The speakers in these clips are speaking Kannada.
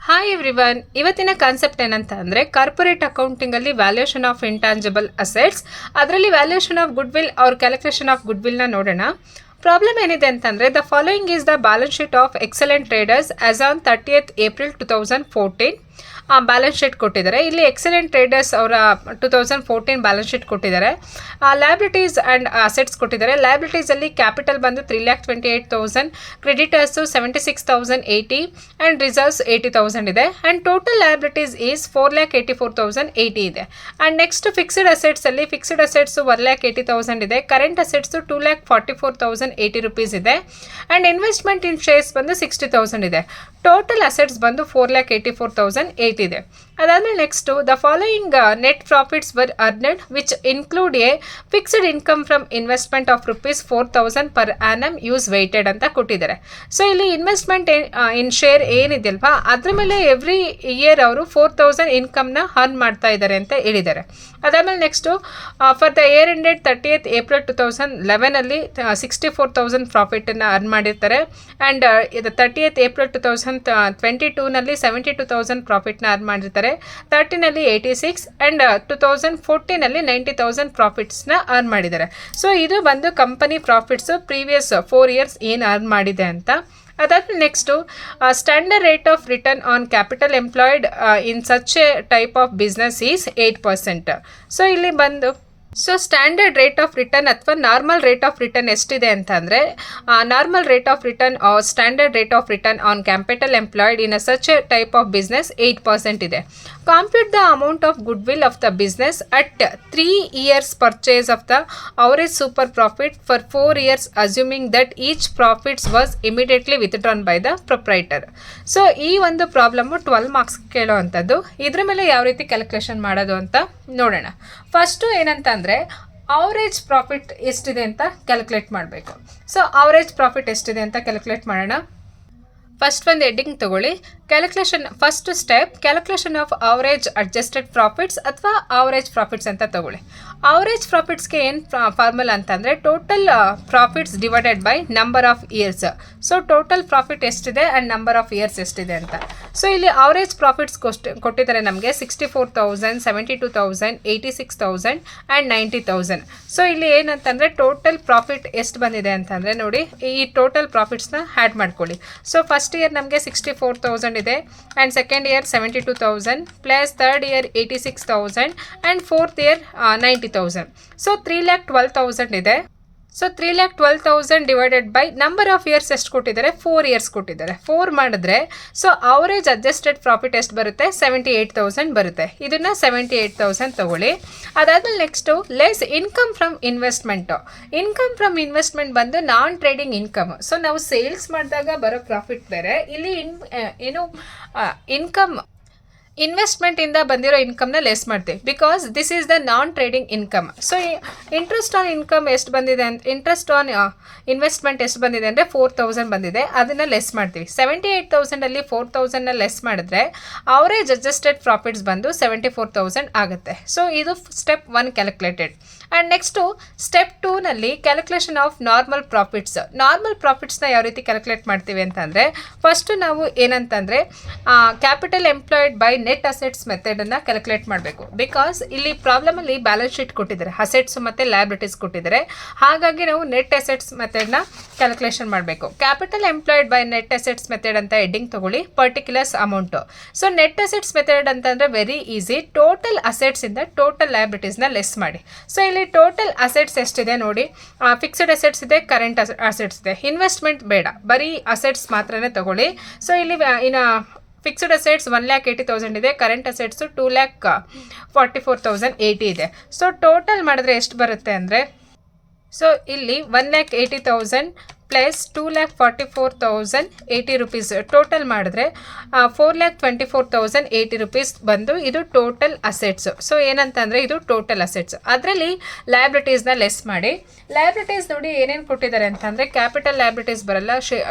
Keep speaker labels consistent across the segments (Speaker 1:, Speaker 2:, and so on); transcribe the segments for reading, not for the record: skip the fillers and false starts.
Speaker 1: ಹಾಯ್ ಎವ್ರಿವನ್, ಇವತ್ತಿನ ಕಾನ್ಸೆಪ್ಟ್ ಏನಂತ ಅಂದರೆ ಕಾರ್ಪೊರೇಟ್ ಅಕೌಂಟಿಂಗಲ್ಲಿ ವ್ಯಾಲ್ಯೂಯೇಷನ್ ಆಫ್ ಇಂಟ್ಯಾಂಜಿಬಲ್ ಅಸೆಟ್ಸ್, ಅದರಲ್ಲಿ ವ್ಯಾಲ್ಯೂಯೇಷನ್ ಆಫ್ ಗುಡ್ ವಿಲ್ ಅವ್ರ ಕ್ಯಾಲ್ಕುಲೇಷನ್ ಆಫ್ ಗುಡ್ ವಿಲ್ನ ನೋಡೋಣ. ಪ್ರಾಬ್ಲಮ್ ಏನಿದೆ ಅಂತಂದರೆ the following is the balance sheet of excellent traders as on 30th April 2014. Balance sheet ಕೊಟ್ಟಿದ್ದಾರೆ. ಇಲ್ಲಿ ಎಕ್ಸಲೆಂಟ್ ಟ್ರೇಡರ್ಸ್ ಅವರ 2014 ಬ್ಯಾಲೆನ್ಸ್ ಶೀಟ್ ಕೊಟ್ಟಿದ್ದಾರೆ. ಲಯಬಿಲಿಟೀಸ್ ಆ್ಯಂಡ್ ಅಸೆಟ್ಸ್ ಕೊಟ್ಟಿದ್ದಾರೆ. ಲಯಬಿಲಿಟೀಸಲ್ಲಿ ಕ್ಯಾಪಿಟಲ್ ಬಂದು 3,28,000, ಕ್ರೆಡಿಟರ್ಸು 76,080 ಆ್ಯಂಡ್ ರಿಸರ್ವ್ಸ್ 80,000 ಇದೆ. ಆ್ಯಂಡ್ ಟೋಟಲ್ ಲಯಬಿಲಿಟೀಸ್ ಈಸ್ 4,84,080 ಇದೆ. ಆ್ಯಂಡ್ ನೆಕ್ಸ್ಟ್ ಫಿಕ್ಸ್ಡ್ ಅಸೆಟ್ಸಲ್ಲಿ ಫಿಕ್ಸ್ಡ್ ಅಸೆಟ್ಸು 1,80,000 ಇದೆ. ಕರೆಂಟ್ ಅಸೆಟ್ಸು 2,44,080 ರೂಪೀಸ್ ಇದೆ. ಆ್ಯಂಡ್ ಇನ್ವೆಸ್ಟ್ಮೆಂಟ್ ಇನ್ ಶೇರ್ಸ್ ಬಂದು 60,000 ಇದೆ. ಟೋಟಲ್ ಅಸೆಟ್ಸ್ ಬಂದು 4,84,080 ಇದೆ. ಅದಾದಮೇಲೆ next the following net profits were earned which include a fixed income from investment of ₹4,000 per annum use weighted ಅಂತ ಕೊಟ್ಟಿದ್ದಾರೆ. ಸೊ ಇಲ್ಲಿ ಇನ್ವೆಸ್ಟ್ಮೆಂಟ್ ಇನ್ ಶೇರ್ ಏನಿದೆಯಲ್ವಾ ಅದ್ರ ಮೇಲೆ ಎವ್ರಿ ಇಯರ್ ಅವರು 4,000 ಇನ್ಕಮ್ನ ಅರ್ನ್ ಮಾಡ್ತಾ ಇದ್ದಾರೆ ಅಂತ ಹೇಳಿದ್ದಾರೆ. ಅದಾದಮೇಲೆ next for the year ended 30th April 2011 64,000 ಪ್ರಾಫಿಟನ್ನು ಅರ್ನ್ ಮಾಡಿರ್ತಾರೆ. ಆ್ಯಂಡ್ ಇದು 30th April 2022 72,000 ಪ್ರಾಫಿಟ್ನ ಅರ್ನ್ ಮಾಡಿರ್ತಾರೆ. 13 86 ಆ್ಯಂಡ್ 2014 90,000 ಪ್ರಾಫಿಟ್ಸ್ನ ಅರ್ನ್ ಮಾಡಿದ್ದಾರೆ. ಸೊ ಇದು ಬಂದು ಕಂಪನಿ ಪ್ರಾಫಿಟ್ಸು ಪ್ರೀವಿಯಸ್ 4 years ಏನು ಅರ್ನ್ ಮಾಡಿದೆ ಅಂತ. ಅದಾದ್ಮೇಲೆ next standard rate of return on capital employed in such A type of business is 8%. So ಇಲ್ಲಿ ಬಂದು ಸ್ಟ್ಯಾಂಡರ್ಡ್ ರೇಟ್ ಆಫ್ ರಿಟರ್ನ್ ಅಥವಾ ನಾರ್ಮಲ್ ರೇಟ್ ಆಫ್ ರಿಟರ್ನ್ ಎಷ್ಟಿದೆ ಅಂತ ಅಂದರೆ normal rate of return standard rate of return on capital employed in such A type of business 8% ಇದೆ. Compute the amount of good will of the business at 3 years purchase of the average super profit for 4 years assuming that each profits was immediately withdrawn by the proprietor. So ಈ ಒಂದು ಪ್ರಾಬ್ಲಮ್ಮು 12 ಮಾರ್ಕ್ಸ್ ಕೇಳೋ ಅಂಥದ್ದು. ಇದ್ರ ಮೇಲೆ ಯಾವ ರೀತಿ ಕ್ಯಾಲ್ಕುಲೇಷನ್ ಮಾಡೋದು ಅಂತ ನೋಡೋಣ. ಫಸ್ಟು ಏನಂತ ಅಂದರೆ ಅವರೇಜ್ ಪ್ರಾಫಿಟ್ ಎಷ್ಟಿದೆ ಅಂತ ಕ್ಯಾಲ್ಕುಲೇಟ್ ಮಾಡಬೇಕು. ಸೊ ಅವರೇಜ್ ಪ್ರಾಫಿಟ್ ಎಷ್ಟಿದೆ ಅಂತ ಕ್ಯಾಲ್ಕುಲೇಟ್ ಮಾಡೋಣ. ಫಸ್ಟ್ ಒಂದು ಹೆಡ್ಡಿಂಗ್ ತಗೊಳ್ಳಿ. Calculation first step calculation of average adjusted profits ಅಥವಾ ಅವರೇಜ್ ಪ್ರಾಫಿಟ್ಸ್ ಅಂತ ತಗೊಳ್ಳಿ. ಅವರೇಜ್ ಪ್ರಾಫಿಟ್ಸ್ಗೆ ಏನು ಫಾರ್ಮುಲಾ ಅಂತಂದರೆ total profits divided by number of years. So total profit ಎಷ್ಟಿದೆ ಆ್ಯಂಡ್ ನಂಬರ್ ಆಫ್ ಇಯರ್ಸ್ ಎಷ್ಟಿದೆ ಅಂತ. ಸೊ ಇಲ್ಲಿ ಅವರೇಜ್ ಪ್ರಾಫಿಟ್ಸ್ ಕೊಟ್ಟಿದ್ದಾರೆ ನಮಗೆ 64,000 72,000 86,000 ಆ್ಯಂಡ್ 90,000. ಸೊ ಇಲ್ಲಿ ಏನಂತಂದರೆ ಟೋಟಲ್ ಪ್ರಾಫಿಟ್ ಎಷ್ಟು ಬಂದಿದೆ ಅಂತಂದರೆ ನೋಡಿ ಈ ಟೋಟಲ್ ಪ್ರಾಫಿಟ್ಸ್ನ ಆ್ಯಡ್ ಮಾಡ್ಕೊಳ್ಳಿ. ಸೊ ಫಸ್ಟ್ ಇಯರ್ ನಮಗೆ 64,000 ಇದೆ and second year 72,000 plus third year 86,000 and fourth year 90,000. So 3,12,000 ಇದೆ. So 3,12,000 divided by number of years ಎಷ್ಟು ಕೊಟ್ಟಿದ್ದಾರೆ 4 years ಕೊಟ್ಟಿದ್ದಾರೆ. 4 ಮಾಡಿದ್ರೆ ಸೊ ಅವರೇಜ್ ಅಡ್ಜಸ್ಟೆಡ್ ಪ್ರಾಫಿಟ್ ಎಷ್ಟು ಬರುತ್ತೆ 78,000 ಬರುತ್ತೆ. ಇದನ್ನು 78,000 ತಗೊಳ್ಳಿ. ಅದಾದಮೇಲೆ next less income from investment. Income from investment ಬಂದು ನಾನ್ ಟ್ರೇಡಿಂಗ್ ಇನ್ಕಮ್. ಸೊ ನಾವು ಸೇಲ್ಸ್ ಮಾಡಿದಾಗ ಬರೋ ಪ್ರಾಫಿಟ್ ಬೇರೆ, ಇಲ್ಲಿ ಇನ್ಕಮ್ ಇನ್ವೆಸ್ಟ್ಮೆಂಟಿಂದ ಬಂದಿರೋ ಇನ್ಕಮ್ನ ಲೆಸ್ ಮಾಡ್ತೀವಿ because this is the non trading income. So interest on income ಎಷ್ಟು ಬಂದಿದೆ ಅಂತ ಇಂಟ್ರೆಸ್ಟ್ ಆನ್ ಇನ್ವೆಸ್ಟ್ಮೆಂಟ್ ಎಷ್ಟು ಬಂದಿದೆ ಅಂದರೆ 4,000 ಬಂದಿದೆ, ಅದನ್ನು ಲೆಸ್ ಮಾಡ್ತೀವಿ. 78,000 4,000ನ ಲೆಸ್ ಮಾಡಿದ್ರೆ ಅವರೇಜ್ ಅಡ್ಜಸ್ಟೆಡ್ ಪ್ರಾಫಿಟ್ಸ್ ಬಂದು 74,000 ಆಗುತ್ತೆ. ಸೊ ಇದು step 1 calculated. And next step 2ನಲ್ಲಿ calculation of normal profits. Normal ಪ್ರಾಫಿಟ್ಸ್ನ ಯಾವ ರೀತಿ ಕ್ಯಾಲ್ಕುಲೇಟ್ ಮಾಡ್ತೀವಿ ಅಂತಂದರೆ ಫಸ್ಟು ನಾವು ಏನಂತಂದರೆ capital employed by net assets ಮೆಥಡನ್ನು ಕ್ಯಾಲ್ಕುಲೇಟ್ ಮಾಡಬೇಕು. ಬಿಕಾಸ್ ಇಲ್ಲಿ ಪ್ರಾಬ್ಲಮಲ್ಲಿ ಬ್ಯಾಲೆನ್ಸ್ ಶೀಟ್ ಕೊಟ್ಟಿದ್ದಾರೆ, ಅಸೆಟ್ಸ್ ಮತ್ತು ಲಯಬಿಲಿಟೀಸ್ ಕೊಟ್ಟಿದ್ದಾರೆ. ಹಾಗಾಗಿ ನಾವು ನೆಟ್ ಅಸೆಟ್ಸ್ ಮೆಥಡ್ನ ಕ್ಯಾಲ್ಕುಲೇಷನ್ ಮಾಡಬೇಕು. Capital employed by net assets method ಅಂತ ಹೆಡ್ಡಿಂಗ್ ತಗೊಳ್ಳಿ, particulars amount. So net assets method ಅಂತಂದರೆ ವೆರಿ ಈಸಿ. ಟೋಟಲ್ ಅಸೆಟ್ಸಿಂದ ಟೋಟಲ್ ಲಯಬಿಲಿಟೀಸ್ನ ಲೆಸ್ ಮಾಡಿ. ಸೊ ಇಲ್ಲಿ ಟೋಟಲ್ ಅಸೆಟ್ಸ್ ಎಷ್ಟಿದೆ ನೋಡಿ, ಫಿಕ್ಸ್ಡ್ ಅಸೆಟ್ಸ್ ಇದೆ, ಕರೆಂಟ್ ಅಸೆಟ್ಸ್ ಇದೆ, ಇನ್ವೆಸ್ಟ್ಮೆಂಟ್ ಬೇಡ, ಬರೀ ಅಸೆಟ್ಸ್ ಮಾತ್ರನೇ ತಗೊಳ್ಳಿ. ಸೊ ಇಲ್ಲಿ ಇನ್ನು ಫಿಕ್ಸ್ಡ್ ಅಸೆಟ್ಸ್ 1,80,000 ಇದೆ, ಕರೆಂಟ್ ಅಸೆಟ್ಸು 2,44,080 ಇದೆ. ಸೊ ಟೋಟಲ್ ಮಾಡಿದ್ರೆ ಎಷ್ಟು ಬರುತ್ತೆ ಅಂದರೆ ಸೊ ಇಲ್ಲಿ 1,80,000 ಪ್ಲಸ್ 2,44,080 ರೂಪೀಸ್ ಟೋಟಲ್ ಮಾಡಿದ್ರೆ 4,24,080 ರೂಪೀಸ್ ಬಂದು ಇದು ಟೋಟಲ್ ಅಸೆಟ್ಸು. ಸೊ ಏನಂತಂದರೆ ಇದು ಟೋಟಲ್ ಅಸೆಟ್ಸ್. ಅದರಲ್ಲಿ ಲಯಬಿಲಿಟೀಸ್ನ ಲೆಸ್ ಮಾಡಿ. ಲಯಬಿಲಿಟೀಸ್ ನೋಡಿ ಏನೇನು ಕೊಟ್ಟಿದ್ದಾರೆ ಅಂತಂದರೆ ಕ್ಯಾಪಿಟಲ್ ಲಯಬಿಲಿಟೀಸ್ ಬರಲ್ಲ,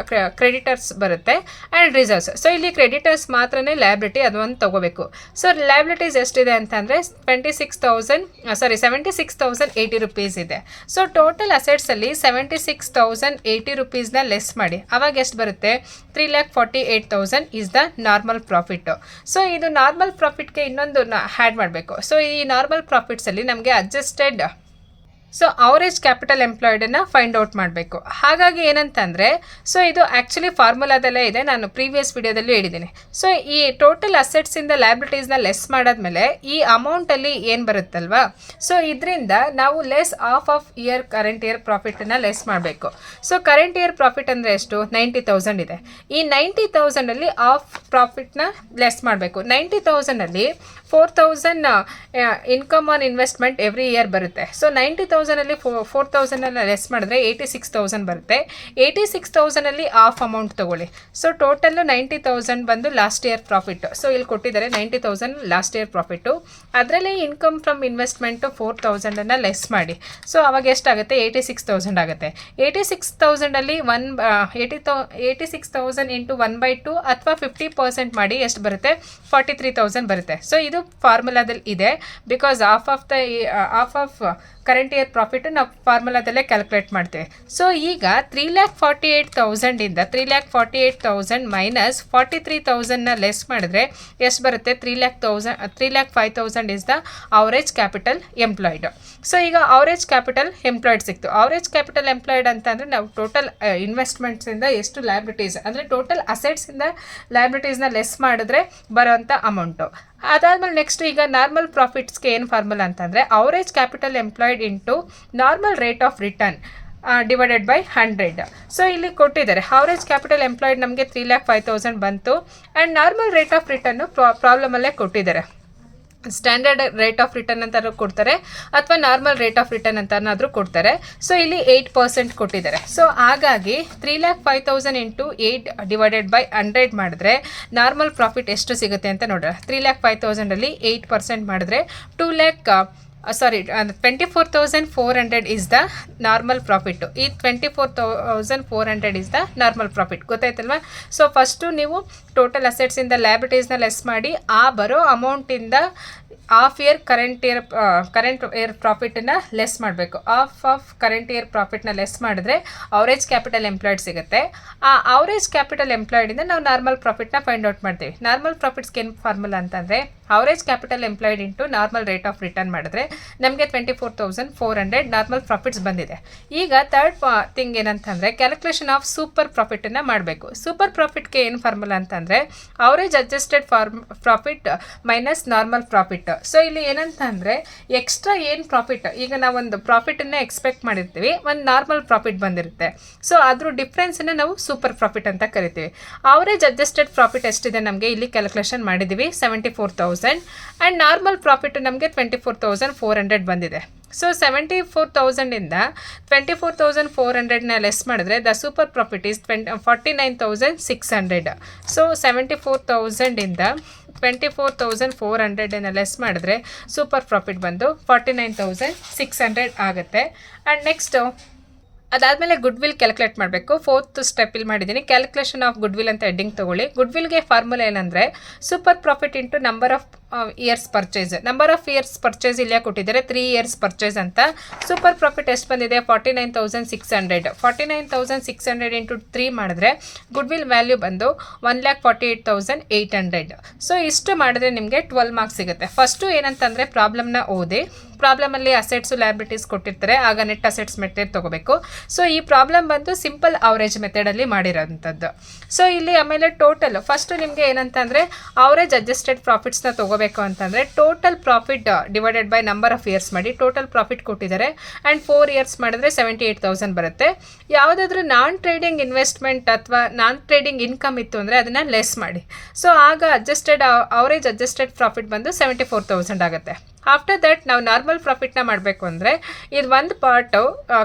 Speaker 1: ಕ್ರೆಡಿಟರ್ಸ್ ಬರುತ್ತೆ ಆ್ಯಂಡ್ ರಿಸರ್ವ್ಸ್. ಸೊ ಇಲ್ಲಿ ಕ್ರೆಡಿಟರ್ಸ್ ಮಾತ್ರನೇ ಲಯಬಿಲಿಟಿ, ಅದೊಂದು ತೊಗೋಬೇಕು. ಸೊ ಲಯಬಿಲಿಟೀಸ್ ಎಷ್ಟಿದೆ ಅಂತಂದರೆ 76,080 ರೂಪೀಸ್ ಇದೆ. ಸೊ ಟೋಟಲ್ ಅಸೆಟ್ಸಲ್ಲಿ 76,080 80 rupeesನ ಲೆಸ್ ಮಾಡಿ. ಅವಾಗ ಎಷ್ಟು ಬರುತ್ತೆ? 3,48,000 is the normal profit. So ಇದು ನಾರ್ಮಲ್ ಪ್ರಾಫಿಟ್ಗೆ ಇನ್ನೊಂದು ಆ್ಯಡ್ ಮಾಡಬೇಕು. ಸೊ ಈ ನಾರ್ಮಲ್ ಪ್ರಾಫಿಟ್ಸಲ್ಲಿ ನಮಗೆ ಅಡ್ಜಸ್ಟೆಡ್ ಅವರೇಜ್ ಕ್ಯಾಪಿಟಲ್ ಎಂಪ್ಲಾಯ್ಡನ್ನು ಫೈಂಡ್ ಔಟ್ ಮಾಡಬೇಕು. ಹಾಗಾಗಿ ಏನಂತಂದರೆ ಇದು ಆ್ಯಕ್ಚುಲಿ ಫಾರ್ಮುಲಾದಲ್ಲೇ ಇದೆ, ನಾನು ಪ್ರೀವಿಯಸ್ ವಿಡಿಯೋದಲ್ಲೂ ಹೇಳಿದ್ದೀನಿ. ಸೊ ಈ ಟೋಟಲ್ ಅಸೆಟ್ಸಿಂದ ಲಯಬಿಲಿಟೀಸ್ನ ಲೆಸ್ ಮಾಡಾದ್ಮೇಲೆ ಈ ಅಮೌಂಟಲ್ಲಿ ಏನು ಬರುತ್ತಲ್ವಾ, ಸೊ ಇದರಿಂದ ನಾವು ಲೆಸ್ ಆಫ್ ಕರೆಂಟ್ ಇಯರ್ ಪ್ರಾಫಿಟನ್ನು ಲೆಸ್ ಮಾಡಬೇಕು. ಸೊ ಕರೆಂಟ್ ಇಯರ್ ಪ್ರಾಫಿಟ್ ಅಂದರೆ ಎಷ್ಟು? 90,000 ಇದೆ. ಈ 90,000ಅಲ್ಲಿ ಆಫ್ ಪ್ರಾಫಿಟ್ನ ಲೆಸ್ ಮಾಡಬೇಕು. 90,000ಅಲ್ಲಿ 4,000 income on investment every year ಬರುತ್ತೆ. ಸೊ 90,000ಅಲ್ಲಿ 4,000 ಲೆಸ್ ಮಾಡಿದ್ರೆ 86,000 ಬರುತ್ತೆ. 86,000ಅಲ್ಲಿ ಆಫ್ ಅಮೌಂಟ್ ತೊಗೊಳ್ಳಿ. ಸೊ ಟೋಟಲ್ಲು 90,000 ಬಂದು ಲಾಸ್ಟ್ ಇಯರ್ ಪ್ರಾಫಿಟ್ಟು. ಸೊ ಇಲ್ಲಿ ಕೊಟ್ಟಿದ್ದಾರೆ 90,000 ಲಾಸ್ಟ್ ಇಯರ್ ಪ್ರಾಫಿಟ್ಟು. ಅದರಲ್ಲಿ ಇನ್ಕಮ್ ಫ್ರಮ್ ಇನ್ವೆಸ್ಟ್ಮೆಂಟು 4,000 ಲೆಸ್ ಮಾಡಿ. ಸೊ ಅವಾಗ ಎಷ್ಟಾಗುತ್ತೆ? 86,000 ಆಗುತ್ತೆ. 86,000ಅಲ್ಲಿ 86,000 ಇಂಟು 1/2 ಅಥವಾ 50% ಮಾಡಿ ಎಷ್ಟು ಬರುತ್ತೆ? 43,000 ಬರುತ್ತೆ. ಸೊ ಇದು ಫಾರ್ಮುಲಾದಲ್ಲಿ ಇದೆ. Because of current year profit ನಾವು ಫಾರ್ಮುಲಾದಲ್ಲೇ ಕ್ಯಾಲ್ಕುಲೇಟ್ ಮಾಡ್ತೇವೆ. ಸೊ ಈಗ 3,48,000 ಇಂದ 3,48,000 ಮೈನಸ್ 43,000ನ ಲೆಸ್ ಮಾಡಿದ್ರೆ ಎಷ್ಟು ಬರುತ್ತೆ? 3,05,000 is the average capital employed. So ಈಗ ಅವರೇಜ್ ಕ್ಯಾಪಿಟಲ್ ಎಂಪ್ಲಾಯ್ಡ್ ಸಿಕ್ತು. ಅವರೇಜ್ ಕ್ಯಾಪಿಟಲ್ ಎಂಪ್ಲಾಯ್ಡ್ ಅಂತ ಅಂದರೆ ನಾವು ಟೋಟಲ್ ಇನ್ವೆಸ್ಟ್ಮೆಂಟ್ಸಿಂದ ಎಷ್ಟು ಲಯಬಿಲಿಟೀಸ್ ಅಂದರೆ ಟೋಟಲ್ ಅಸೆಟ್ಸಿಂದ ಲಯಬಿಲಿಟೀಸ್ನ ಲೆಸ್ ಮಾಡಿದ್ರೆ ಬರೋವಂಥ ಅಮೌಂಟು. ಅದಾದಮೇಲೆ ನೆಕ್ಸ್ಟ್ ಈಗ ನಾರ್ಮಲ್ ಪ್ರಾಫಿಟ್ಸ್ಗೆ ಏನು ಫಾರ್ಮುಲಾ ಅಂತಂದರೆ average capital employed into normal rate of return divided by 100. So ಇಲ್ಲಿ ಕೊಟ್ಟಿದ್ದಾರೆ ಅವರೇಜ್ ಕ್ಯಾಪಿಟಲ್ ಎಂಪ್ಲಾಯ್ಡ್ ನಮಗೆ 3,05,000 ಬಂತು. And normal rate of return ಪ್ರಾಬ್ಲಮಲ್ಲೇ ಕೊಟ್ಟಿದ್ದಾರೆ. ಸ್ಟ್ಯಾಂಡರ್ಡ್ ರೇಟ್ ಆಫ್ ರಿಟರ್ನ್ ಅಂತಾದ್ರೂ ಕೊಡ್ತಾರೆ ಅಥವಾ ನಾರ್ಮಲ್ ರೇಟ್ ಆಫ್ ರಿಟರ್ನ್ ಅಂತನಾದರೂ ಕೊಡ್ತಾರೆ. ಸೊ ಇಲ್ಲಿ 8% ಕೊಟ್ಟಿದ್ದಾರೆ. ಸೊ ಹಾಗಾಗಿ 3,05,000 ಇಂಟು 8 ಡಿವೈಡೆಡ್ ಬೈ 100 ಮಾಡಿದ್ರೆ ನಾರ್ಮಲ್ ಪ್ರಾಫಿಟ್ ಎಷ್ಟು ಸಿಗುತ್ತೆ ಅಂತ ನೋಡೋಣ. 3,05,000ಅಲ್ಲಿ 8% ಮಾಡಿದ್ರೆ 24,400 ಇಸ್ ದ ನಾರ್ಮಲ್ ಪ್ರಾಫಿಟ್ಟು. ಈ 24,400 ಇಸ್ ದ ನಾರ್ಮಲ್ ಪ್ರಾಫಿಟ್. ಗೊತ್ತಾಯ್ತಲ್ವ? ಸೊ ಫಸ್ಟು ನೀವು ಟೋಟಲ್ ಅಸೆಟ್ಸಿಂದ ಲಯಬಿಲಿಟೀಸ್ನ ಲೆಸ್ ಮಾಡಿ ಆ ಬರೋ ಅಮೌಂಟಿಂದ ಕರೆಂಟ್ ಇಯರ್ ಪ್ರಾಫಿಟನ್ನು ಲೆಸ್ ಮಾಡಬೇಕು. ಕರೆಂಟ್ ಇಯರ್ ಪ್ರಾಫಿಟ್ನ ಲೆಸ್ ಮಾಡಿದ್ರೆ ಅವರೇಜ್ ಕ್ಯಾಪಿಟಲ್ ಎಂಪ್ಲಾಯ್ಡ್ ಸಿಗುತ್ತೆ. ಆ ಅವರೇಜ್ ಕ್ಯಾಪಿಟಲ್ ಎಂಪ್ಲಾಯ್ಡಿಂದ ನಾವು ನಾರ್ಮಲ್ ಪ್ರಾಫಿಟ್ನ ಫೈಂಡ್ ಔಟ್ ಮಾಡ್ತೀವಿ. ನಾರ್ಮಲ್ ಪ್ರಾಫಿಟ್ಸ್ಗೆ ಏನು ಫಾರ್ಮುಲಾ ಅಂತಂದರೆ average capital employed into normal rate of return ಮಾಡಿದ್ರೆ ನಮಗೆ 24,400 ನಾರ್ಮಲ್ ಪ್ರಾಫಿಟ್ಸ್ ಬಂದಿದೆ. ಈಗ ಥರ್ಡ್ ಥಿಂಗ್ ಏನಂತಂದರೆ ಕ್ಯಾಲ್ಕುಲೇಷನ್ ಆಫ್ ಸೂಪರ್ ಪ್ರಾಫಿಟನ್ನು ಮಾಡಬೇಕು. ಸೂಪರ್ ಪ್ರಾಫಿಟ್ಗೆ ಏನು ಫಾರ್ಮುಲಾ ಅಂತಂದರೆ average adjusted profit minus normal profit. So ಇಲ್ಲಿ ಏನಂತ ಅಂದರೆ ಎಕ್ಸ್ಟ್ರಾ ಏನು ಪ್ರಾಫಿಟ್, ಈಗ ನಾವೊಂದು ಪ್ರಾಫಿಟನ್ನು ಎಕ್ಸ್ಪೆಕ್ಟ್ ಮಾಡಿರ್ತೀವಿ, ಒಂದು ನಾರ್ಮಲ್ ಪ್ರಾಫಿಟ್ ಬಂದಿರುತ್ತೆ. ಸೊ ಅದ್ರ ಡಿಫ್ರೆನ್ಸನ್ನು ನಾವು ಸೂಪರ್ ಪ್ರಾಫಿಟ್ ಅಂತ ಕರಿತೀವಿ. ಅವರೇಜ್ ಅಡ್ಜಸ್ಟೆಡ್ ಪ್ರಾಫಿಟ್ ಎಷ್ಟಿದೆ ನಮಗೆ ಇಲ್ಲಿ ಕ್ಯಾಲ್ಕುಲೇಷನ್ ಮಾಡಿದ್ದೀವಿ 74,000. ಆ್ಯಂಡ್ ನಾರ್ಮಲ್ ಪ್ರಾಫಿಟ್ ನಮಗೆ 24,400 ಬಂದಿದೆ. ಸೊ 74,000ಇಂದ 24,400ನ ಲೆಸ್ ಮಾಡಿದ್ರೆ the super profit is 49,600. So 74,000ಇಂದ 24,400ನ ಲೆಸ್ ಮಾಡಿದ್ರೆ ಸೂಪರ್ ಪ್ರಾಫಿಟ್ ಬಂದು 49,600 ಆಗುತ್ತೆ. ಆ್ಯಂಡ್ ನೆಕ್ಸ್ಟು ಅದಾದಮೇಲೆ ಗುಡ್ ವಿಲ್ ಕ್ಯಾಲ್ಕುಲೇಟ್ ಮಾಡಬೇಕು. 4th ಸ್ಟೆಪ್ ಇಲ್ಲಿ ಮಾಡಿದ್ದೀನಿ. ಕ್ಯಾಲ್ಕುಲೇಷನ್ ಆಫ್ ಗುಡ್ ವಿಲ್ ಅಂತ ಹೆಡ್ಡಿಂಗ್ ತೊಗೊಳ್ಳಿ. ಗುಡ್ ವಿಲ್ಗೆ ಫಾರ್ಮುಲಾ ಏನಂದರೆ super profit into number of years purchase. Number of years purchase ಇಲ್ಲೇ ಕೊಟ್ಟಿದ್ದಾರೆ 3 years ಪರ್ಚೇಸ್ ಅಂತ. ಸೂಪರ್ ಪ್ರಾಫಿಟ್ ಎಷ್ಟು ಬಂದಿದೆ? 49,600. 49,600 ಇಂಟು 3 ಮಾಡಿದ್ರೆ ಗುಡ್ ವಿಲ್ ವ್ಯಾಲ್ಯೂ ಬಂದು 1,48,800. ಸೊ ಇಷ್ಟು ಮಾಡಿದ್ರೆ ನಿಮಗೆ 12 ಮಾರ್ಕ್ಸ್ ಸಿಗುತ್ತೆ. ಫಸ್ಟು ಏನಂತಂದರೆ ಪ್ರಾಬ್ಲಮ್ನ ಓದಿ. ಪ್ರಾಬ್ಲಮಲ್ಲಿ ಅಸೆಟ್ಸು ಲಯಬಿಲಿಟೀಸ್ ಕೊಟ್ಟಿರ್ತಾರೆ, ಆಗ ನೆಟ್ ಅಸೆಟ್ಸ್ ಮೆಥಡ್ ತೊಗೋಬೇಕು. ಸೊ ಈ ಪ್ರಾಬ್ಲಮ್ ಬಂದು ಸಿಂಪಲ್ ಅವರೇಜ್ ಮೆಥಡಲ್ಲಿ ಮಾಡಿರೋಂಥದ್ದು. ಸೊ ಇಲ್ಲಿ ಆಮೇಲೆ ಟೋಟಲ್ ಫಸ್ಟು ನಿಮಗೆ ಏನಂತಂದರೆ ಅವರೇಜ್ ಅಡ್ಜಸ್ಟೆಡ್ ಪ್ರಾಫಿಟ್ಸ್ನ ತೊಗೋಬೇಕು ಅಂತಂದರೆ total profit divided by number of years ಮಾಡಿ. ಟೋಟಲ್ ಪ್ರಾಫಿಟ್ ಕೊಟ್ಟಿದ್ದಾರೆ ಆ್ಯಂಡ್ 4 years ಮಾಡಿದ್ರೆ 78,000 ಬರುತ್ತೆ. ಯಾವುದಾದ್ರೂ ನಾನ್ ಟ್ರೇಡಿಂಗ್ ಇನ್ವೆಸ್ಟ್ಮೆಂಟ್ ಅಥವಾ ನಾನ್ ಟ್ರೇಡಿಂಗ್ ಇನ್ಕಮ್ ಇತ್ತು ಅಂದರೆ ಅದನ್ನು ಲೆಸ್ ಮಾಡಿ. ಸೊ ಆಗ ಅವರೇಜ್ ಅಡ್ಜಸ್ಟೆಡ್ ಪ್ರಾಫಿಟ್ ಬಂದು 74,000 ಆಗುತ್ತೆ. ಆಫ್ಟರ್ ದಟ್ ನಾವು ನಾರ್ಮಲ್ ಪ್ರಾಫಿಟ್ನ ಮಾಡಬೇಕು ಅಂದರೆ ಇದು ಒಂದು ಪಾರ್ಟು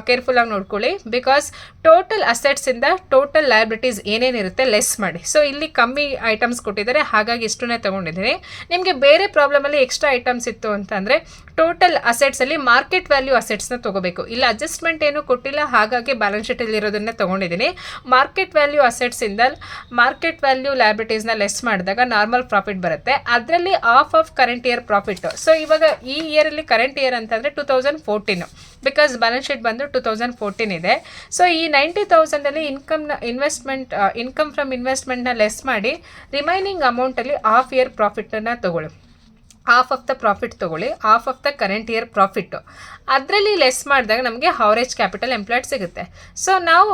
Speaker 1: ಕೇರ್ಫುಲ್ಲಾಗಿ ನೋಡ್ಕೊಳ್ಳಿ. ಬಿಕಾಸ್ ಟೋಟಲ್ ಅಸೆಟ್ಸಿಂದ ಟೋಟಲ್ ಲಯಬಿಲಿಟೀಸ್ ಏನೇನಿರುತ್ತೆ ಲೆಸ್ ಮಾಡಿ. ಸೊ ಇಲ್ಲಿ ಕಮ್ಮಿ ಐಟಮ್ಸ್ ಕೊಟ್ಟಿದ್ದಾರೆ, ಹಾಗಾಗಿ ಇಷ್ಟನ್ನೇ ತೊಗೊಂಡಿದ್ದೀನಿ. ನಿಮಗೆ ಬೇರೆ ಪ್ರಾಬ್ಲಮಲ್ಲಿ ಎಕ್ಸ್ಟ್ರಾ ಐಟಮ್ಸ್ ಇತ್ತು ಅಂತಂದರೆ ಟೋಟಲ್ ಅಸೆಟ್ಸಲ್ಲಿ ಮಾರ್ಕೆಟ್ ವ್ಯಾಲ್ಯೂ ಅಸೆಟ್ಸ್ನ ತೊಗೋಬೇಕು. ಇಲ್ಲ ಅಡ್ಜಸ್ಟ್ಮೆಂಟ್ ಏನು ಕೊಟ್ಟಿಲ್ಲ, ಹಾಗಾಗಿ ಬ್ಯಾಲೆನ್ಸ್ ಶೀಟಲ್ಲಿ ಇರೋದನ್ನೇ ತೊಗೊಂಡಿದ್ದೀನಿ. ಮಾರ್ಕೆಟ್ ವ್ಯಾಲ್ಯೂ ಅಸೆಟ್ಸಿಂದ ಮಾರ್ಕೆಟ್ ವ್ಯಾಲ್ಯೂ ಲಯಬಿಲಿಟೀಸ್ನ ಲೆಸ್ ಮಾಡಿದಾಗ ನಾರ್ಮಲ್ ಪ್ರಾಫಿಟ್ ಬರುತ್ತೆ. ಅದರಲ್ಲಿ of current year profit. So ಇವಾಗ ಈ ಇಯರಲ್ಲಿ ಕರೆಂಟ್ ಇಯರ್ ಅಂತಂದರೆ 2014, ಬಿಕಾಸ್ ಬ್ಯಾಲೆನ್ಸ್ ಶೀಟ್ ಬಂದು 2014 ಇದೆ. ಸೊ ಈ 90,000ಅಲ್ಲಿ ಇನ್ಕಮ್ ಫ್ರಮ್ ಇನ್ವೆಸ್ಟ್ಮೆಂಟ್ನ ಲೆಸ್ ಮಾಡಿ ರಿಮೈನಿಂಗ್ ಅಮೌಂಟಲ್ಲಿ ಹಾಫ್ ಇಯರ್ ಪ್ರಾಫಿಟನ್ನು ತೊಗೊಳ್ಳಿ, ಹಾಫ್ ಆಫ್ ದ ಪ್ರಾಫಿಟ್ ತೊಗೊಳ್ಳಿ, half of the current year profit. ಅದರಲ್ಲಿ ಲೆಸ್ ಮಾಡಿದಾಗ ನಮಗೆ ಅವರೇಜ್ ಕ್ಯಾಪಿಟಲ್ ಎಂಪ್ಲಾಯ್ಡ್ ಸಿಗುತ್ತೆ. ಸೊ ನಾವು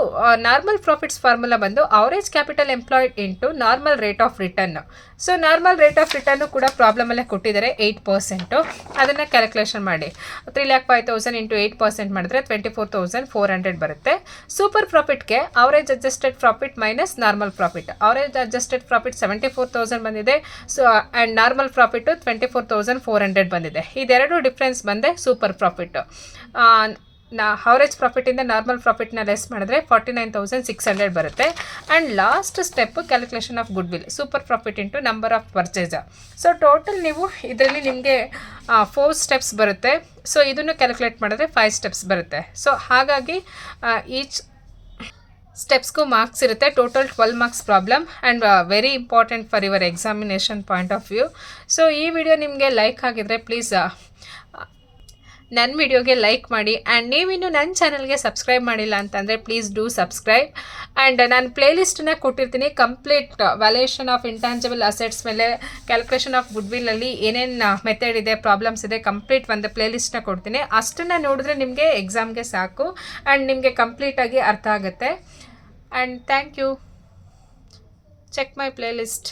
Speaker 1: ನಾರ್ಮಲ್ ಪ್ರಾಫಿಟ್ಸ್ ಫಾರ್ಮುಲಾ ಬಂದು average capital employed into normal rate of return. So normal rate of return ಕೂಡ ಪ್ರಾಬ್ಲಮಲ್ಲೇ ಕೊಟ್ಟಿದ್ದಾರೆ 8%. ಅದನ್ನು ಕ್ಯಾಲ್ಕುಲೇಷನ್ ಮಾಡಿ 3,05,000 ಇಂಟು 8% ಮಾಡಿದ್ರೆ 24,400 ಬರುತ್ತೆ. ಸೂಪರ್ ಪ್ರಾಫಿಟ್ಗೆ average adjusted profit minus normal profit. Average adjusted profit 74,000 ಬಂದಿದೆ. ಸೊ ಆ್ಯಂಡ್ ನಾರ್ಮಲ್ ಪ್ರಾಫಿಟ್ಟು 24,400 ಬಂದಿದೆ. ಇದೆರಡು ಡಿಫ್ರೆನ್ಸ್ ಬಂದೆ ಸೂಪರ್ ಪ್ರಾಫಿಟ್ಟು. ಅವರೇಜ್ ಪ್ರಾಫಿಟಿಂದ ನಾರ್ಮಲ್ ಪ್ರಾಫಿಟ್ನ ಲೆಸ್ ಮಾಡಿದ್ರೆ 49,600 ಬರುತ್ತೆ. And last step calculation of goodwill, super profit into number of purchase. So total ನೀವು ಇದರಲ್ಲಿ ನಿಮಗೆ 4 ಸ್ಟೆಪ್ಸ್ ಬರುತ್ತೆ. ಸೊ ಇದನ್ನು ಕ್ಯಾಲ್ಕುಲೇಟ್ ಮಾಡಿದ್ರೆ 5 ಸ್ಟೆಪ್ಸ್ ಬರುತ್ತೆ. ಸೊ ಹಾಗಾಗಿ ಈಚ್ ಸ್ಟೆಪ್ಸ್ಗೂ ಮಾರ್ಕ್ಸ್ ಇರುತ್ತೆ. Total 12 marks problem and very important for your examination point of view. So ಈ ವಿಡಿಯೋ ನಿಮಗೆ ಲೈಕ್ ಆಗಿದ್ರೆ ಪ್ಲೀಸ್ ನನ್ನ ವಿಡಿಯೋಗೆ ಲೈಕ್ ಮಾಡಿ. ಆ್ಯಂಡ್ ನೀವಿನ್ನು ನನ್ನ ಚಾನಲ್ಗೆ ಸಬ್ಸ್ಕ್ರೈಬ್ ಮಾಡಿಲ್ಲ ಅಂತಂದರೆ ಪ್ಲೀಸ್ ಡೂ ಸಬ್ಸ್ಕ್ರೈಬ್. ಆ್ಯಂಡ್ ನಾನು ಪ್ಲೇಲಿಸ್ಟನ್ನ ಕೊಟ್ಟಿರ್ತೀನಿ, complete valuation of intangible assets ಮೇಲೆ ಕ್ಯಾಲ್ಕುಲೇಷನ್ ಆಫ್ ಗುಡ್ ವಿಲ್ಲಲ್ಲಿ ಏನೇನು ಮೆಥಡ್ ಇದೆ, ಪ್ರಾಬ್ಲಮ್ಸ್ ಇದೆ, ಕಂಪ್ಲೀಟ್ ಒಂದು ಪ್ಲೇಲಿಸ್ಟನ್ನ ಕೊಡ್ತೀನಿ. ಅಷ್ಟನ್ನು ನೋಡಿದ್ರೆ ನಿಮಗೆ ಎಕ್ಸಾಮ್ಗೆ ಸಾಕು ಆ್ಯಂಡ್ ನಿಮಗೆ ಕಂಪ್ಲೀಟಾಗಿ ಅರ್ಥ ಆಗುತ್ತೆ. And thank you. Check my playlist.